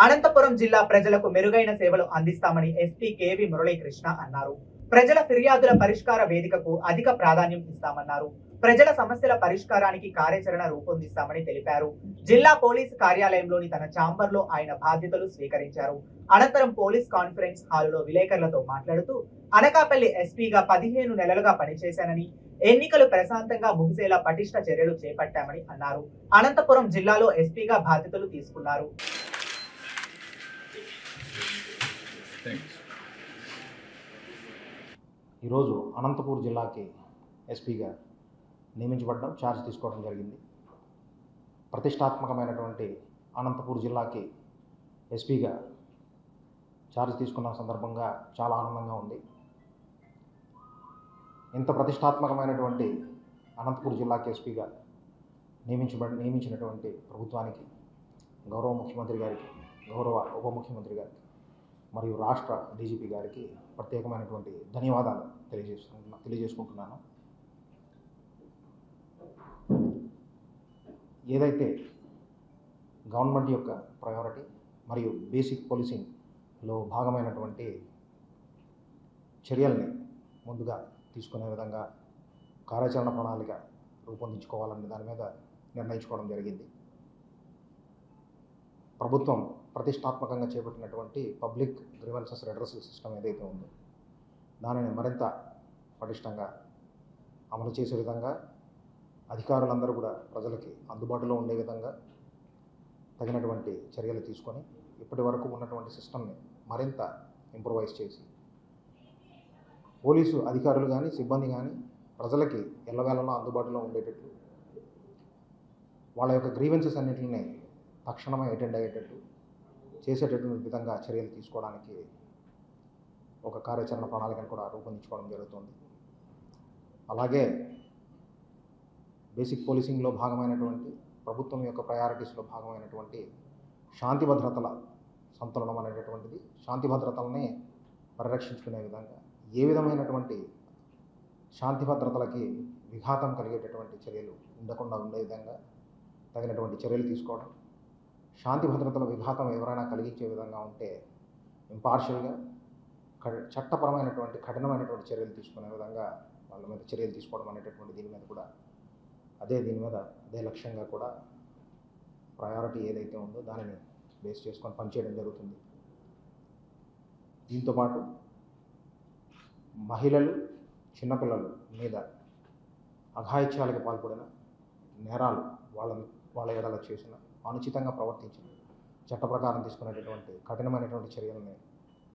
అనంతపురం జిల్లా ప్రజలకు మెరుగైన సేవలు అందిస్తామని ఎస్పీ కేవి మురళీకృష్ణ అన్నారు. ప్రజల ఫిర్యాదుల పరిష్కార వేదికకు అధిక ప్రాధాన్యం ఇస్తామన్నారు. ప్రజల సమస్యల పరిష్కారానికి కార్యాచరణ రూపొందిస్తామని తెలిపారు. జిల్లా పోలీసు కార్యాలయంలోని తన ఛాంబర్లో ఆయన బాధ్యతలు స్వీకరించారు. అనంతరం పోలీస్ కాన్ఫరెన్స్ హాలులో విలేకరులతో మాట్లాడుతూ అనకాపల్లి ఎస్పీగా 15 నెలలుగా పనిచేశానని, ఎన్నికలు ప్రశాంతంగా ముగిసేలా పటిష్ట చర్యలు చేపట్టామని అన్నారు. అనంతపురం జిల్లాలో ఎస్పీగా బాధ్యతలు తీసుకున్నారు. ఈరోజు అనంతపూర్ జిల్లాకి ఎస్పీగా నియమించబడడం, ఛార్జ్ తీసుకోవడం జరిగింది. ప్రతిష్టాత్మకమైనటువంటి అనంతపూర్ జిల్లాకి ఎస్పీగా ఛార్జ్ తీసుకున్న సందర్భంగా చాలా ఆనందంగా ఉంది. ఇంత ప్రతిష్టాత్మకమైనటువంటి అనంతపూర్ జిల్లాకి ఎస్పీగా నియమించినటువంటి ప్రభుత్వానికి, గౌరవ ముఖ్యమంత్రి గారికి, గౌరవ ఉప ముఖ్యమంత్రి గారికి మరియు రాష్ట్ర డీజీపీ గారికి ప్రత్యేకమైనటువంటి ధన్యవాదాలు తెలియజేసుకుంటున్నాను. ఏదైతే గవర్నమెంట్ యొక్క ప్రయారిటీ మరియు బేసిక్ పోలీసింగ్లో భాగమైనటువంటి చర్యల్ని ముందుగా తీసుకునే విధంగా కార్యాచరణ ప్రణాళిక రూపొందించుకోవాలనే దాని మీద నిర్ణయించుకోవడం జరిగింది. ప్రభుత్వం ప్రతిష్టాత్మకంగా చేపట్టినటువంటి పబ్లిక్ గ్రీవెన్సెస్ రెడ్రెసల్ సిస్టమ్ ఏదైతే ఉందో దానిని మరింత పటిష్టంగా అమలు చేసే విధంగా అధికారులందరూ కూడా ప్రజలకి అందుబాటులో ఉండే విధంగా తగినటువంటి చర్యలు తీసుకొని ఇప్పటి వరకు ఉన్నటువంటి సిస్టమ్ని మరింత ఇంప్రూవైజ్ చేసి పోలీసు అధికారులు కానీ సిబ్బంది కానీ ప్రజలకి ఎల్లవేళలా అందుబాటులో ఉండేటట్లు, వాళ్ళ యొక్క గ్రీవెన్సెస్ అన్నింటినీ తక్షణమే అటెండ్ అయ్యేటట్టు చేసేటటువంటి విధంగా చర్యలు తీసుకోవడానికి ఒక కార్యాచరణ ప్రణాళికను కూడా రూపొందించుకోవడం జరుగుతుంది. అలాగే బేసిక్ పోలీసింగ్లో భాగమైనటువంటి ప్రభుత్వం యొక్క ప్రయారిటీస్లో భాగమైనటువంటి శాంతి భద్రతల సంతులనం అనేటటువంటిది, శాంతి భద్రతలని పరిరక్షించుకునే విధంగా ఏ విధమైనటువంటి శాంతి భద్రతలకి విఘాతం కలిగేటటువంటి చర్యలు ఉండకుండా ఉండే విధంగా తగినటువంటి చర్యలు తీసుకోవడం, శాంతి భద్రతల విఘాతం ఎవరైనా కలిగించే విధంగా ఉంటే ఇంపార్షియల్గా చట్టపరమైనటువంటి కఠినమైనటువంటి చర్యలు తీసుకునే విధంగా వాళ్ళ మీద చర్యలు తీసుకోవడం అనేటటువంటి దీని మీద కూడా అదే లక్ష్యంగా కూడా ప్రయారిటీ ఏదైతే ఉందో దానిని బేస్ చేసుకొని పనిచేయడం జరుగుతుంది. దీంతోపాటు మహిళలు, చిన్నపిల్లల మీద అఘాయిత్యాలకు పాల్పడిన నేరాలు, వాళ్ళ ఎడల చేసిన, అనుచితంగా ప్రవర్తించిన, చట్ట ప్రకారం తీసుకునేటటువంటి కఠినమైనటువంటి చర్యలని